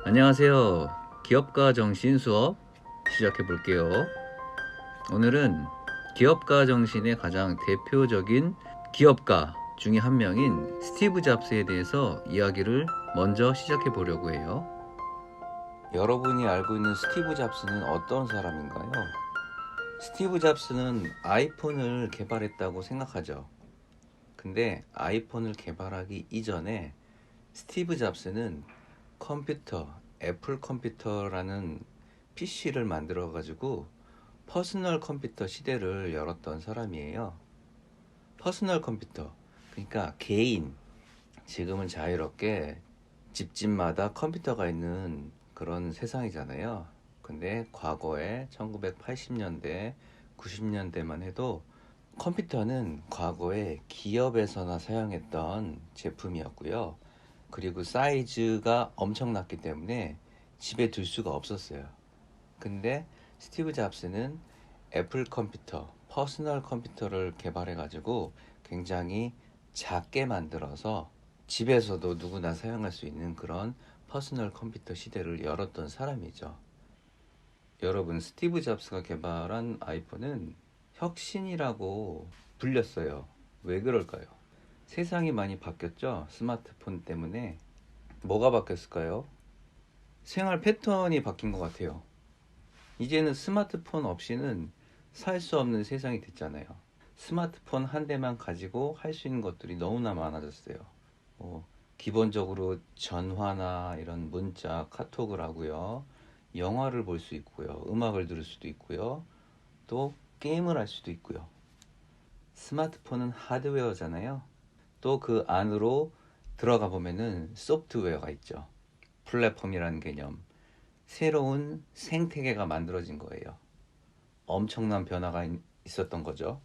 안녕하세요. 기업가 정신 수업 시작해 볼게요. 오늘은 기업가 정신의 가장 대표적인 기업가 중에 한 명인 스티브 잡스에 대해서 이야기를 먼저 시작해 보려고 해요. 여러분이 알고 있는 스티브 잡스는 어떤 사람인가요? 스티브 잡스는 아이폰을 개발했다고 생각하죠. 근데 아이폰을 개발하기 이전에 스티브 잡스는 애플 컴퓨터라는 PC를 만들어 가지고 퍼스널 컴퓨터 시대를 열었던 사람이에요. 퍼스널 컴퓨터, 그러니까 개인, 지금은 자유롭게 집집마다 컴퓨터가 있는 그런 세상이잖아요. 근데 과거에 1980년대, 90년대만 해도 컴퓨터는 과거에 기업에서나 사용했던 제품이었고요. 그리고 사이즈가 엄청났기 때문에 집에 둘 수가 없었어요. 근데 스티브 잡스는 애플 컴퓨터, 퍼스널 컴퓨터를 개발해가지고 굉장히 작게 만들어서 집에서도 누구나 사용할 수 있는 그런 퍼스널 컴퓨터 시대를 열었던 사람이죠. 여러분, 스티브 잡스가 개발한 아이폰은 혁신이라고 불렸어요. 왜 그럴까요? 세상이 많이 바뀌었죠? 스마트폰 때문에. 뭐가 바뀌었을까요? 생활 패턴이 바뀐 것 같아요. 이제는 스마트폰 없이는 살 수 없는 세상이 됐잖아요. 스마트폰 한 대만 가지고 할 수 있는 것들이 너무나 많아졌어요. 뭐, 기본적으로 전화나 이런 문자, 카톡을 하고요. 영화를 볼 수 있고요. 음악을 들을 수도 있고요. 또 게임을 할 수도 있고요. 스마트폰은 하드웨어잖아요. 또 그 안으로 들어가 보면은 소프트웨어가 있죠. 플랫폼이라는 개념. 새로운 생태계가 만들어진 거예요. 엄청난 변화가 있었던 거죠.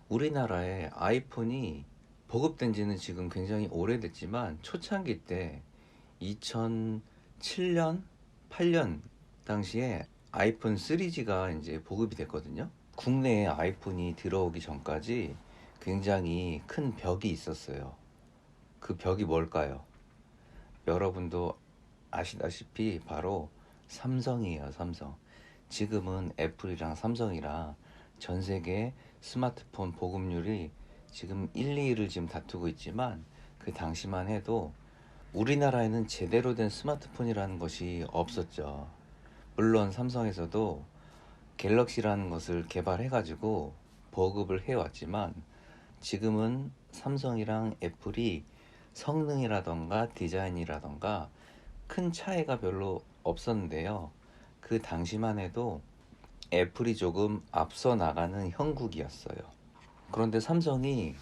우리나라에 아이폰이 보급된 지는 지금 굉장히 오래됐지만 초창기 때 2007년, 8년 당시에 아이폰 3G가 이제 보급이 됐거든요. 국내에 아이폰이 들어오기 전까지 굉장히 큰 벽이 있었어요. 그 벽이 뭘까요? 여러분도 아시다시피 바로 삼성이에요, 삼성. 지금은 애플이랑 삼성이랑 전 세계 스마트폰 보급률이 지금 1, 2위를 지금 다투고 있지만 그 당시만 해도 우리나라에는 제대로 된 스마트폰이라는 것이 없었죠. 물론 삼성에서도 갤럭시라는 것을 개발해가지고 보급을 해왔지만 지금은 삼성이랑 애플이 성능이라던가 디자인이라던가 큰 차이가 별로 없었는데요. 그 당시만 해도 애플이 조금 앞서 나가는 형국이었어요. 그런데 삼성이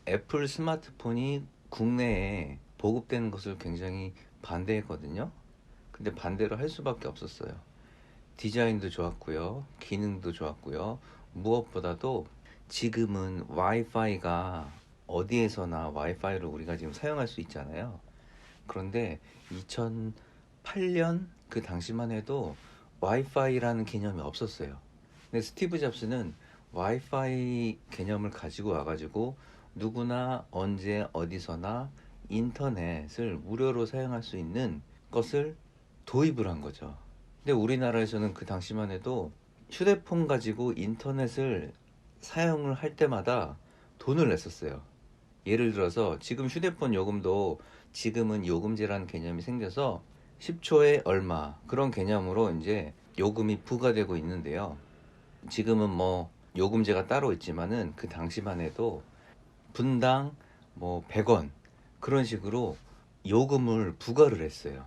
애플 스마트폰이 국내에 보급되는 것을 굉장히 반대했거든요. 근데 반대를 할 수밖에 없었어요. 디자인도 좋았고요. 기능도 좋았고요. 무엇보다도 지금은 와이파이가 어디에서나 와이파이를 우리가 지금 사용할 수 있잖아요. 그런데 2008년 그 당시만 해도 와이파이라는 개념이 없었어요. 근데 스티브 잡스는 와이파이 개념을 가지고 와가지고 누구나 언제 어디서나 인터넷을 무료로 사용할 수 있는 것을 도입을 한 거죠. 근데 우리나라에서는 그 당시만 해도 휴대폰 가지고 인터넷을 사용을 할 때마다 돈을 냈었어요. 예를 들어서 지금 휴대폰 요금도 지금은 요금제라는 개념이 생겨서 10초에 얼마 그런 개념으로 이제 요금이 부과되고 있는데요. 지금은 뭐 요금제가 따로 있지만은 그 당시만 해도 분당 뭐 100원 그런 식으로 요금을 부과를 했어요.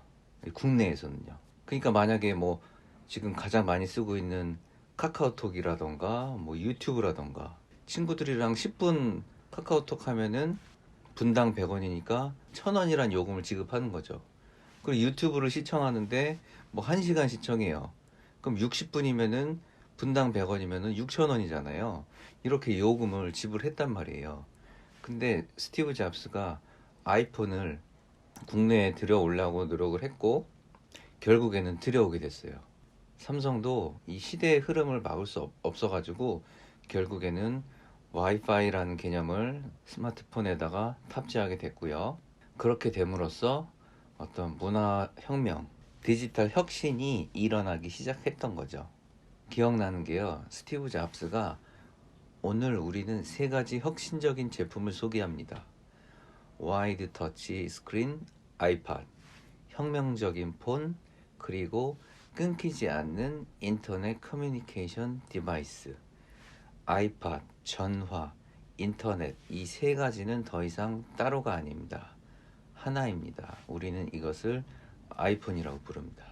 국내에서는요. 그러니까 만약에 뭐 지금 가장 많이 쓰고 있는 카카오톡이라던가 뭐 유튜브라던가 친구들이랑 10분 카카오톡 하면은 분당 100원이니까 1000원이란 요금을 지급하는 거죠. 그리고 유튜브를 시청하는데 뭐 1시간 시청해요. 그럼 60분이면은 분당 100원이면은 6,000원이잖아요. 이렇게 요금을 지불했단 말이에요. 근데 스티브 잡스가 아이폰을 국내에 들여오려고 노력을 했고 결국에는 들여오게 됐어요. 삼성도 이 시대의 흐름을 막을 수 없어가지고 결국에는 와이파이라는 개념을 스마트폰에다가 탑재하게 됐고요. 그렇게 됨으로써 어떤 문화 혁명, 디지털 혁신이 일어나기 시작했던 거죠. 기억나는 게요. 스티브 잡스가 오늘 우리는 세 가지 혁신적인 제품을 소개합니다. 와이드 터치 스크린 아이팟, 혁명적인 폰, 그리고 끊기지 않는 인터넷 커뮤니케이션 디바이스. 아이팟, 전화, 인터넷 이 세 가지는 더 이상 따로가 아닙니다. 하나입니다. 우리는 이것을 아이폰이라고 부릅니다.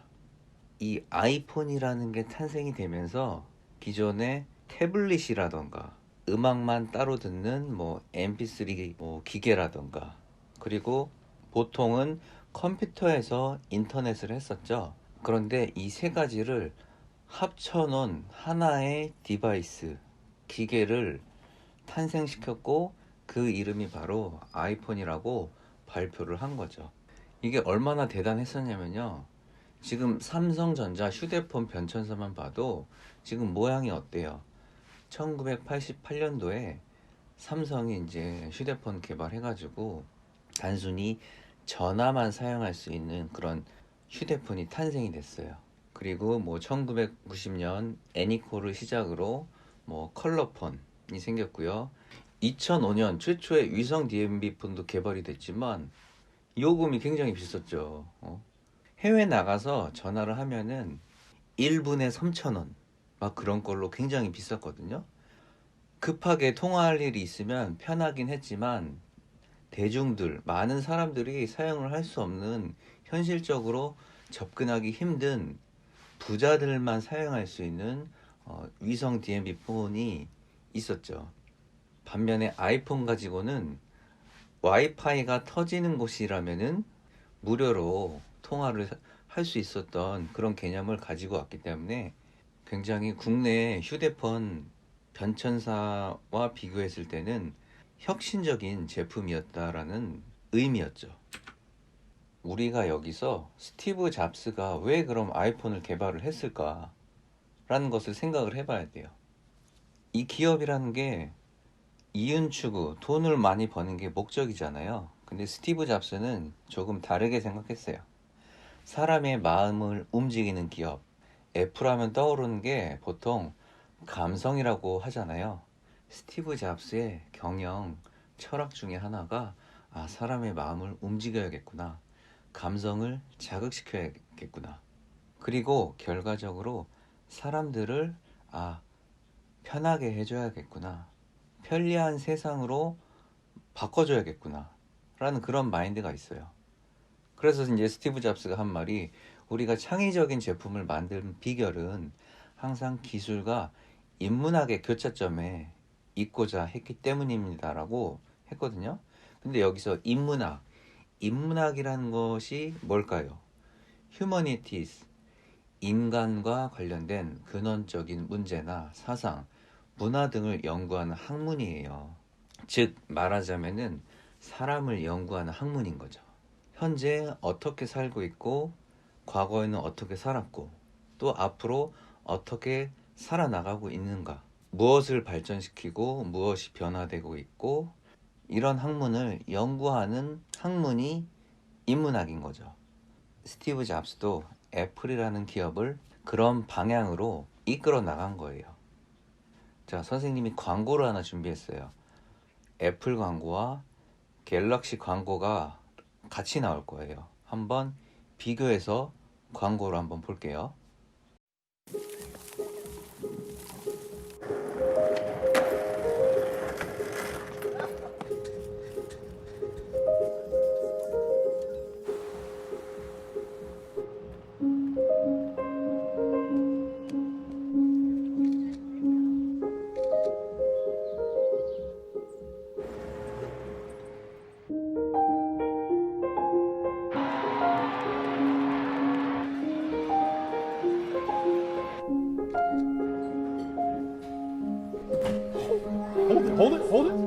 이 아이폰이라는 게 탄생이 되면서 기존의 태블릿이라던가 음악만 따로 듣는 MP3 기계라던가 그리고 보통은 컴퓨터에서 인터넷을 했었죠. 그런데 이 세 가지를 합쳐놓은 하나의 디바이스, 기계를 탄생시켰고 그 이름이 바로 아이폰이라고 발표를 한 거죠. 이게 얼마나 대단했었냐면요. 지금 삼성전자 휴대폰 변천사만 봐도 지금 모양이 어때요? 1988년도에 삼성이 이제 휴대폰 개발해가지고 단순히 전화만 사용할 수 있는 그런 휴대폰이 탄생이 됐어요. 그리고 1990년 애니콜을 시작으로 컬러폰이 생겼고요. 2005년 최초의 위성 DMB 폰도 개발이 됐지만 요금이 굉장히 비쌌죠. 해외 나가서 전화를 하면은 1분에 3,000원 막 그런 걸로 굉장히 비쌌거든요. 급하게 통화할 일이 있으면 편하긴 했지만 대중들, 많은 사람들이 사용을 할 수 없는 현실적으로 접근하기 힘든 부자들만 사용할 수 있는 위성 DMB 폰이 있었죠. 반면에 아이폰 가지고는 와이파이가 터지는 곳이라면은 무료로 통화를 할 수 있었던 그런 개념을 가지고 왔기 때문에 굉장히 국내 휴대폰 변천사와 비교했을 때는 혁신적인 제품이었다라는 의미였죠. 우리가 여기서 스티브 잡스가 왜 그럼 아이폰을 개발을 했을까? 라는 것을 생각을 해봐야 돼요. 이 기업이라는 게 이윤 추구, 돈을 많이 버는 게 목적이잖아요. 근데 스티브 잡스는 조금 다르게 생각했어요. 사람의 마음을 움직이는 기업, 애플하면 떠오르는 게 보통 감성이라고 하잖아요. 스티브 잡스의 경영 철학 중에 하나가 사람의 마음을 움직여야겠구나. 감성을 자극시켜야겠구나. 그리고 결과적으로 사람들을 편하게 해줘야겠구나. 편리한 세상으로 바꿔줘야겠구나. 라는 그런 마인드가 있어요. 그래서 이제 스티브 잡스가 한 말이 우리가 창의적인 제품을 만드는 비결은 항상 기술과 인문학의 교차점에 있고자 했기 때문입니다라고 했거든요. 근데 여기서 인문학이라는 것이 뭘까요? humanities, 인간과 관련된 근원적인 문제나 사상, 문화 등을 연구하는 학문이에요. 즉 말하자면은 사람을 연구하는 학문인 거죠. 현재 어떻게 살고 있고 과거에는 어떻게 살았고 또 앞으로 어떻게 살아나가고 있는가, 무엇을 발전시키고 무엇이 변화되고 있고, 이런 학문을 연구하는 학문이 인문학인 거죠. 스티브 잡스도 애플이라는 기업을 그런 방향으로 이끌어 나간 거예요. 자, 선생님이 광고를 하나 준비했어요. 애플 광고와 갤럭시 광고가 같이 나올 거예요. 한번 비교해서 광고를 한번 볼게요. Hold it, hold it.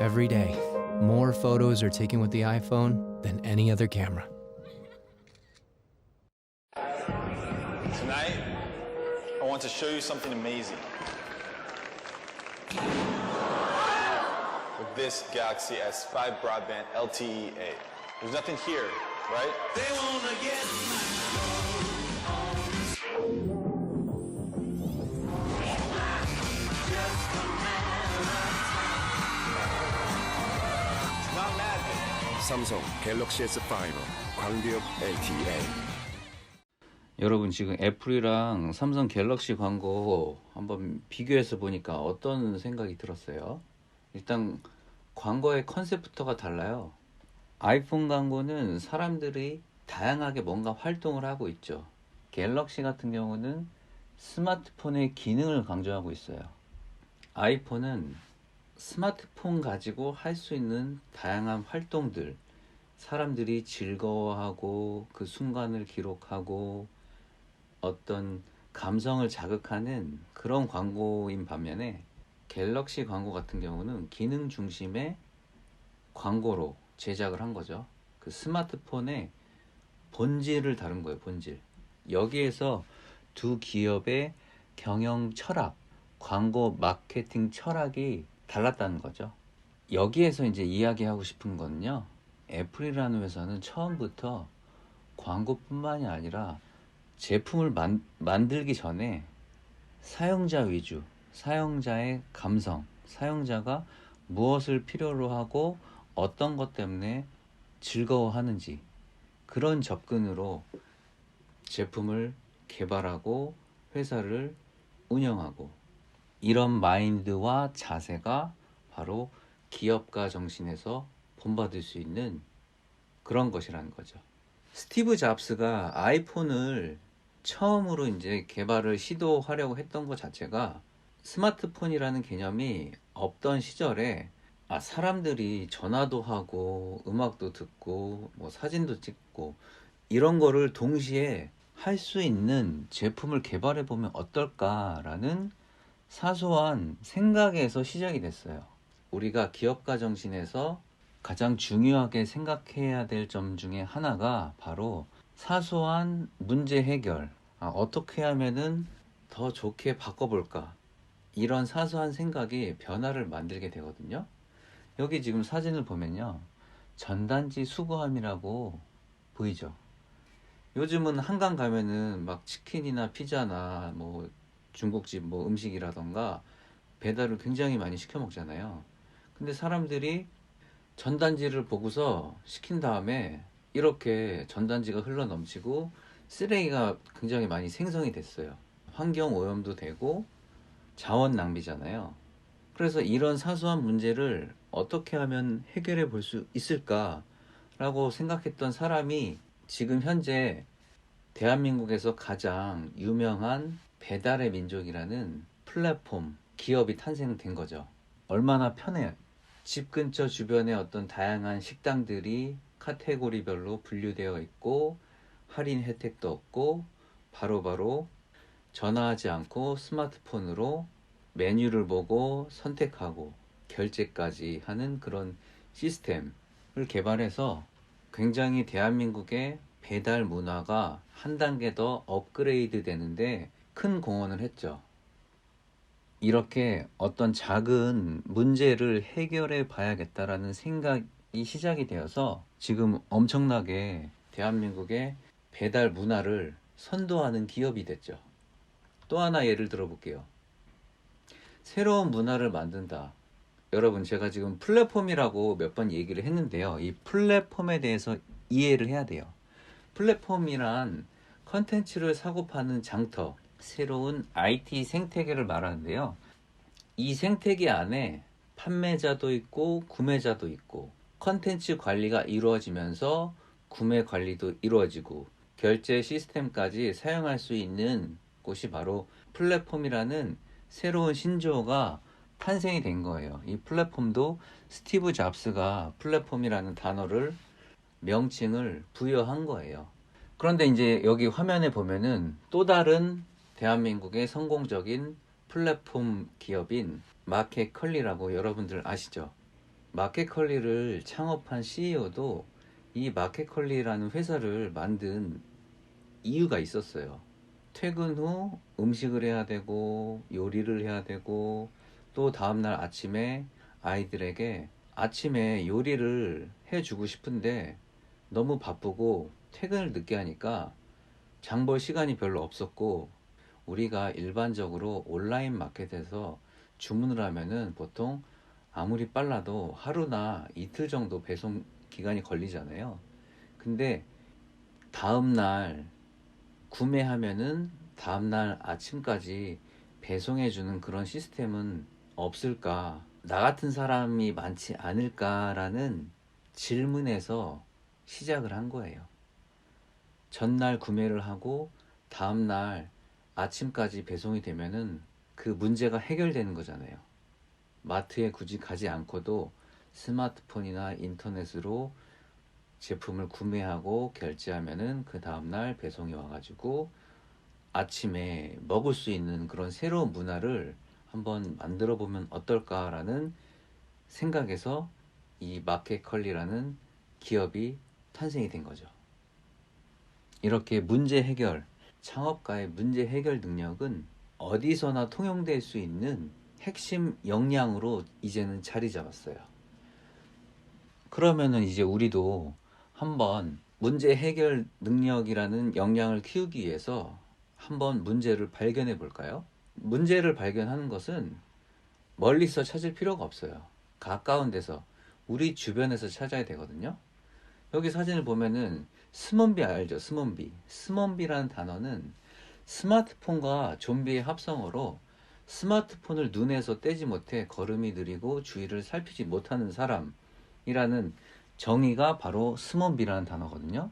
Every day, More photos are taken with the iPhone than any other camera. Tonight, I want to show you something amazing. With this Galaxy S5 broadband LTE-A. There's nothing here, right? They wanna get It's not magic. 삼성 갤럭시 S5 광기업 LTE. 여러분 지금 애플이랑 삼성 갤럭시 광고 한번 비교해서 보니까 어떤 생각이 들었어요? 일단 광고의 컨셉부터가 달라요. 아이폰 광고는 사람들이 다양하게 뭔가 활동을 하고 있죠. 갤럭시 같은 경우는 스마트폰의 기능을 강조하고 있어요. 아이폰은 스마트폰 가지고 할 수 있는 다양한 활동들, 사람들이 즐거워하고 그 순간을 기록하고 어떤 감성을 자극하는 그런 광고인 반면에 갤럭시 광고 같은 경우는 기능 중심의 광고로 제작을 한 거죠. 그 스마트폰의 본질을 다룬 거예요, 본질. 여기에서 두 기업의 경영 철학, 광고 마케팅 철학이 달랐다는 거죠. 여기에서 이제 이야기하고 싶은 거는요, 애플이라는 회사는 처음부터 광고뿐만이 아니라 제품을 만들기 전에 사용자 위주, 사용자의 감성, 사용자가 무엇을 필요로 하고 어떤 것 때문에 즐거워하는지 그런 접근으로 제품을 개발하고 회사를 운영하고, 이런 마인드와 자세가 바로 기업가 정신에서 본받을 수 있는 그런 것이라는 거죠. 스티브 잡스가 아이폰을 처음으로 이제 개발을 시도하려고 했던 것 자체가 스마트폰이라는 개념이 없던 시절에 사람들이 전화도 하고 음악도 듣고 뭐 사진도 찍고 이런 거를 동시에 할 수 있는 제품을 개발해 보면 어떨까라는 사소한 생각에서 시작이 됐어요. 우리가 기업가 정신에서 가장 중요하게 생각해야 될 점 중에 하나가 바로 사소한 문제 해결, 어떻게 하면은 더 좋게 바꿔볼까, 이런 사소한 생각이 변화를 만들게 되거든요. 여기 지금 사진을 보면요, 전단지 수거함이라고 보이죠. 요즘은 한강 가면은 막 치킨이나 피자나 뭐 중국집 뭐 음식이라던가 배달을 굉장히 많이 시켜 먹잖아요. 근데 사람들이 전단지를 보고서 시킨 다음에 이렇게 전단지가 흘러 넘치고 쓰레기가 굉장히 많이 생성이 됐어요. 환경 오염도 되고 자원 낭비잖아요. 그래서 이런 사소한 문제를 어떻게 하면 해결해 볼 수 있을까라고 생각했던 사람이 지금 현재 대한민국에서 가장 유명한 배달의 민족이라는 플랫폼 기업이 탄생된 거죠. 얼마나 편해요. 집 근처 주변에 어떤 다양한 식당들이 카테고리별로 분류되어 있고 할인 혜택도 얻고 바로바로 전화하지 않고 스마트폰으로 메뉴를 보고 선택하고 결제까지 하는 그런 시스템을 개발해서 굉장히 대한민국의 배달 문화가 한 단계 더 업그레이드 되는데 큰 공헌을 했죠. 이렇게 어떤 작은 문제를 해결해 봐야겠다라는 생각이 시작이 되어서 지금 엄청나게 대한민국의 배달 문화를 선도하는 기업이 됐죠. 또 하나 예를 들어 볼게요. 새로운 문화를 만든다. 여러분, 제가 지금 플랫폼이라고 몇 번 얘기를 했는데요. 이 플랫폼에 대해서 이해를 해야 돼요. 플랫폼이란 컨텐츠를 사고 파는 장터, 새로운 IT 생태계를 말하는데요. 이 생태계 안에 판매자도 있고 구매자도 있고 컨텐츠 관리가 이루어지면서 구매 관리도 이루어지고 결제 시스템까지 사용할 수 있는 곳이 바로 플랫폼이라는 새로운 신조어가 탄생이 된 거예요. 이 플랫폼도 스티브 잡스가 플랫폼이라는 단어를 명칭을 부여한 거예요. 그런데 이제 여기 화면에 보면은 또 다른 대한민국의 성공적인 플랫폼 기업인 마켓컬리라고 여러분들 아시죠? 마켓컬리를 창업한 CEO도 이 마켓컬리라는 회사를 만든 이유가 있었어요. 퇴근 후 음식을 해야 되고 요리를 해야 되고 또 다음날 아침에 아이들에게 아침에 요리를 해주고 싶은데 너무 바쁘고 퇴근을 늦게 하니까 장볼 시간이 별로 없었고, 우리가 일반적으로 온라인 마켓에서 주문을 하면은 보통 아무리 빨라도 하루나 이틀 정도 배송 기간이 걸리잖아요. 근데 다음날 구매하면은 다음날 아침까지 배송해주는 그런 시스템은 없을까? 나 같은 사람이 많지 않을까라는 질문에서 시작을 한 거예요. 전날 구매를 하고 다음날 아침까지 배송이 되면은 그 문제가 해결되는 거잖아요. 마트에 굳이 가지 않고도 스마트폰이나 인터넷으로 제품을 구매하고 결제하면은 그 다음날 배송이 와가지고 아침에 먹을 수 있는 그런 새로운 문화를 한번 만들어 보면 어떨까라는 생각에서 이 마켓컬리라는 기업이 탄생이 된 거죠. 이렇게 문제 해결, 창업가의 문제 해결 능력은 어디서나 통용될 수 있는 핵심 역량으로 이제는 자리 잡았어요. 그러면은 이제 우리도 한번 문제 해결 능력이라는 역량을 키우기 위해서 한번 문제를 발견해 볼까요? 문제를 발견하는 것은 멀리서 찾을 필요가 없어요. 가까운 데서, 우리 주변에서 찾아야 되거든요. 여기 사진을 보면은 스몬비 알죠? 스몬비. 스몬비라는 단어는 스마트폰과 좀비의 합성어로 스마트폰을 눈에서 떼지 못해 걸음이 느리고 주위를 살피지 못하는 사람이라는 정의가 바로 스몬비라는 단어거든요.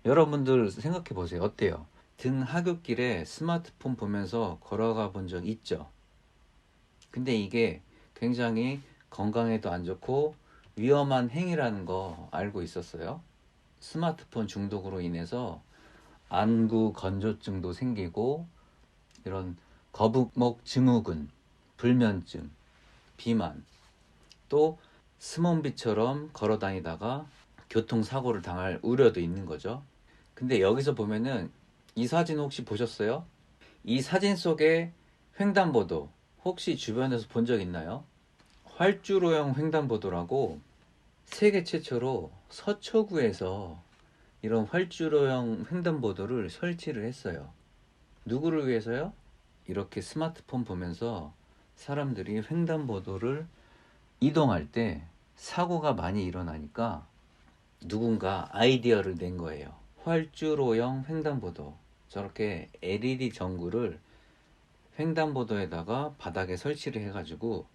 여러분들 생각해 보세요. 어때요? 등 하굣길에 스마트폰 보면서 걸어가 본 적 있죠? 근데 이게 굉장히 건강에도 안 좋고 위험한 행위라는 거 알고 있었어요? 스마트폰 중독으로 인해서 안구 건조증도 생기고 이런 거북목 증후군, 불면증, 비만, 또 스몬비처럼 걸어 다니다가 교통사고를 당할 우려도 있는 거죠. 근데 여기서 보면은 이 사진 혹시 보셨어요? 이 사진 속의 횡단보도 혹시 주변에서 본 적 있나요? 활주로형 횡단보도라고 세계 최초로 서초구에서 이런 활주로형 횡단보도를 설치를 했어요. 누구를 위해서요? 이렇게 스마트폰 보면서 사람들이 횡단보도를 이동할 때 사고가 많이 일어나니까 누군가 아이디어를 낸 거예요. 활주로형 횡단보도, 저렇게 LED 전구를 횡단보도에다가 바닥에 설치를 해가지고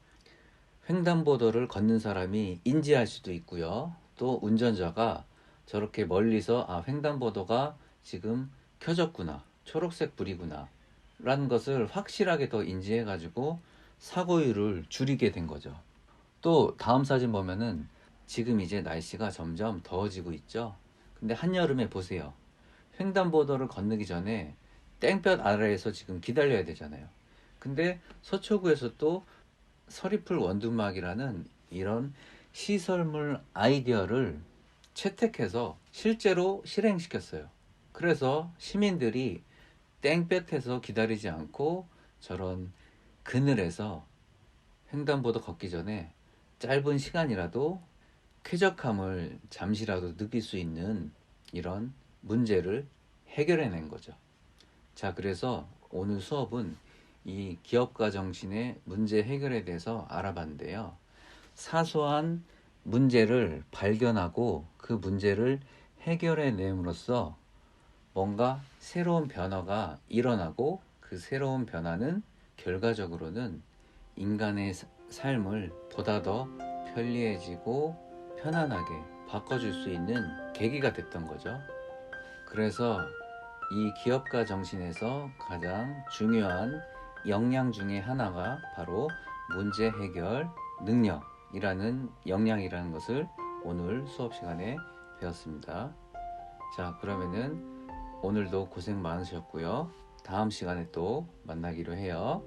횡단보도를 걷는 사람이 인지할 수도 있고요. 또 운전자가 저렇게 멀리서 횡단보도가 지금 켜졌구나, 초록색 불이구나 라는 것을 확실하게 더 인지해가지고 사고율을 줄이게 된 거죠. 또 다음 사진 보면은 지금 이제 날씨가 점점 더워지고 있죠. 근데 한여름에 보세요. 횡단보도를 건너기 전에 땡볕 아래에서 지금 기다려야 되잖아요. 근데 서초구에서 또 서리풀 원두막이라는 이런 시설물 아이디어를 채택해서 실제로 실행시켰어요. 그래서 시민들이 땡볕에서 기다리지 않고 저런 그늘에서 횡단보도 걷기 전에 짧은 시간이라도 쾌적함을 잠시라도 느낄 수 있는 이런 문제를 해결해낸 거죠. 자, 그래서 오늘 수업은 이 기업가 정신의 문제 해결에 대해서 알아봤는데요. 사소한 문제를 발견하고 그 문제를 해결해냄으로써 뭔가 새로운 변화가 일어나고 그 새로운 변화는 결과적으로는 인간의 삶을 보다 더 편리해지고 편안하게 바꿔줄 수 있는 계기가 됐던 거죠. 그래서 이 기업가 정신에서 가장 중요한 역량 중에 하나가 바로 문제 해결 능력이라는 역량이라는 것을 오늘 수업 시간에 배웠습니다. 자, 그러면은 오늘도 고생 많으셨고요. 다음 시간에 또 만나기로 해요.